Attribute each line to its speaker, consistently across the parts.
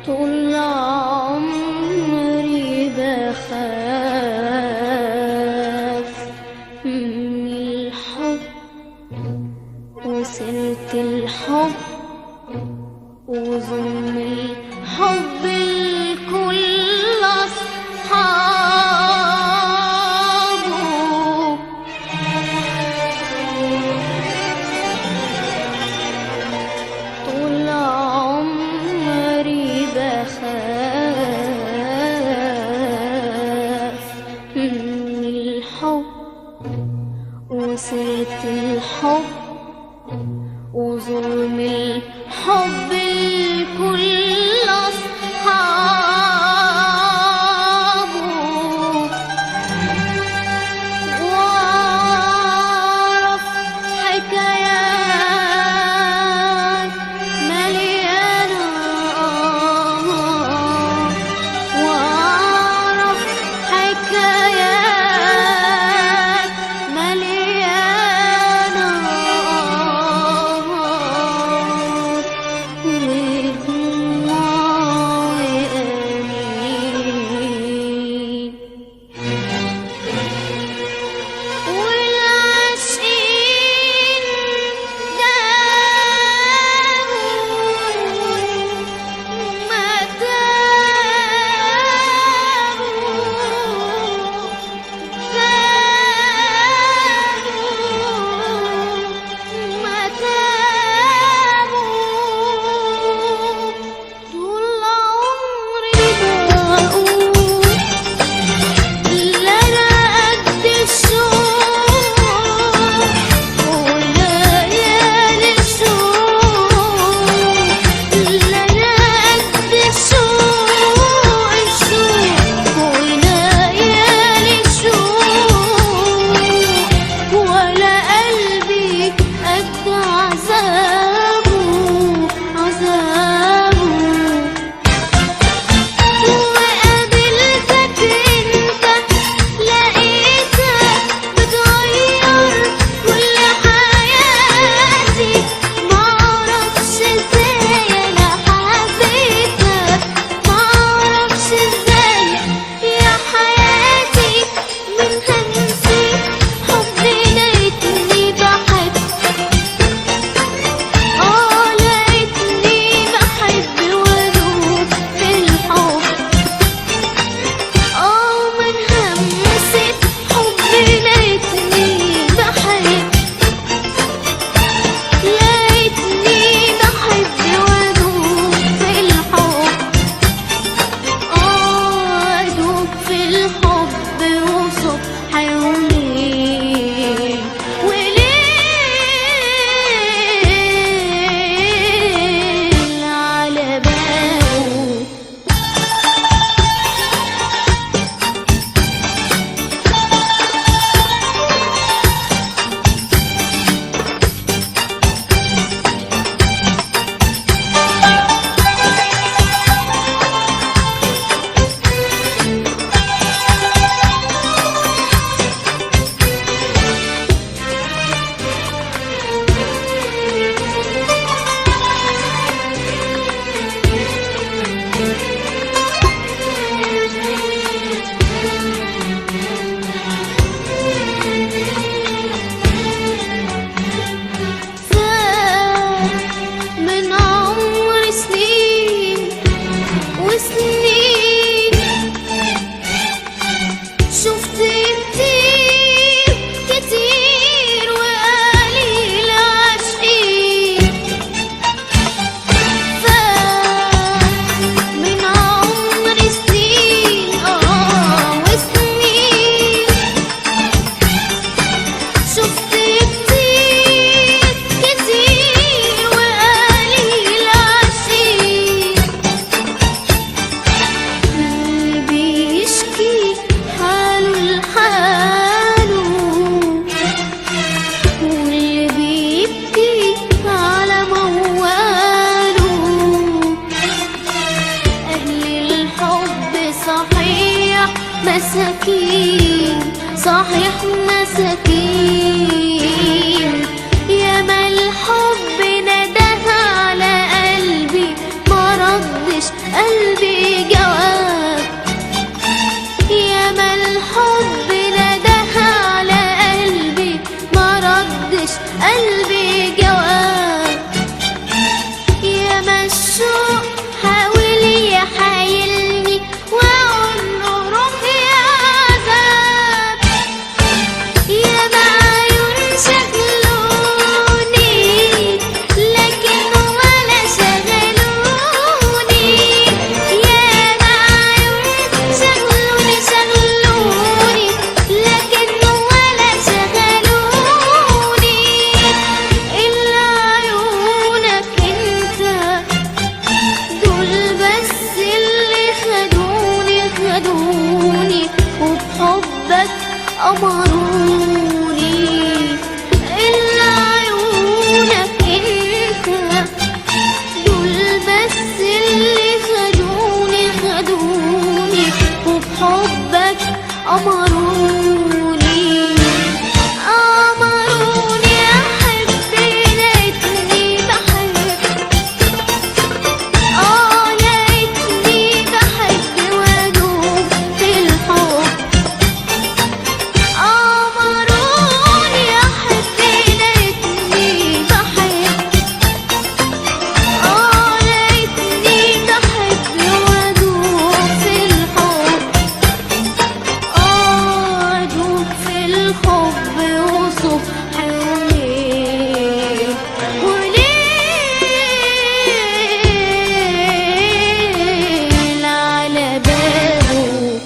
Speaker 1: طول عمري بخاف من الحب وسيرة الحب وظلم الحب الكل أصحابه. طول عمري بخاف من الحب وسيرة الحب وظلم الحب الكل أصحابه. وأعرف حكايات مليانة وأعرف حكايات مليانة مساكين، صحيح مساكين. ياما الحب نداه على قلبي ما ردش قلبي جواب. ياما الحب نداه على قلبي ما ردش قلبي جواب. ياما الشوق حاول يحايلني واقول له روح يا عذاب. ياما عيون شغلوني لكن ولا شغلوني. ياما عيون شغلوني لكن ولا شغلوني. إلا عيونك انت دول بس اللي خدوني وبحبك أمروني. إلا عيونك انت دول بس اللي خدوني وبحبك أمروني. أمروني أحب لقيتني بحب. لقيتني بحب وأدوب في الحب. أمروني أحب لقيتني بحب. لقيتني بحب وأدوب في الحب. أدوب في الحب وصبح وليل على بابه.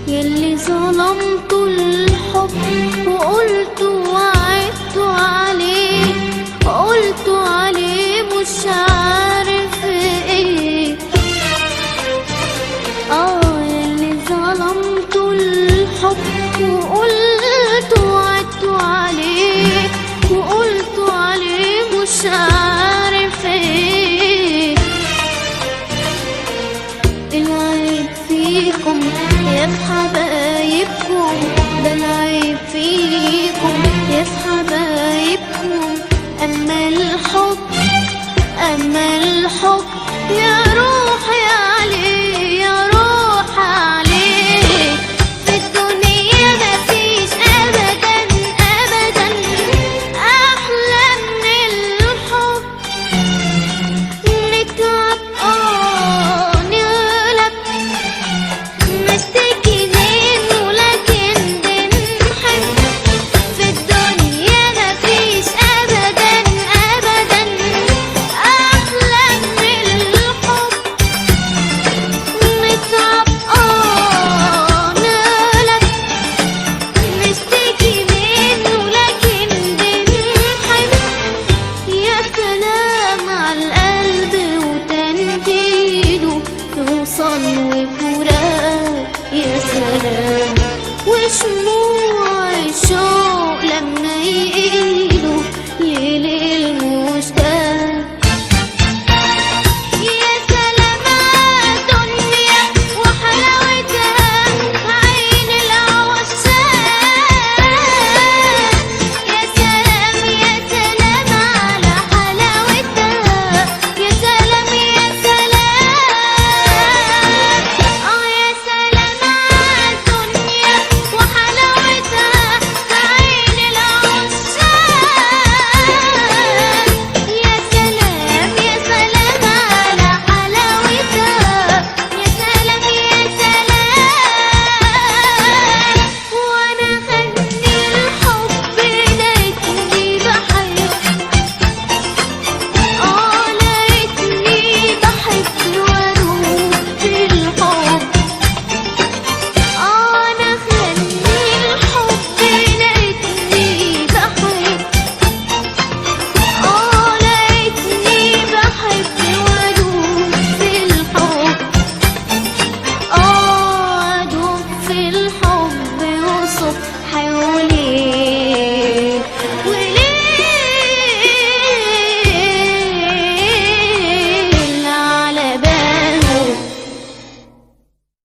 Speaker 1: يلي ظلمت الحب وقلت وعدت عليه، قلت عليه مش عارف ايه. يلي ظلمت الحب وقلت وعدت عليه، وقلت عليه مش عارف ايه. العيب فيكم يا في حبايبكم، ده العيب فيكم يا في حبايبكم. أما الحب يا روحي عليه، يا روحي عليه. في الدنيا مفيش أبدا أحلى من الحب. نتعب نغلب نشتكي منه لكن بنحب. في الدنيا مفيش أبدا أحلى من الحب. نتعب نغلب نشتكي منه لكن بنحب. يا سلام على القلب وتنهيده توصل وفراق. يا سلام وشموع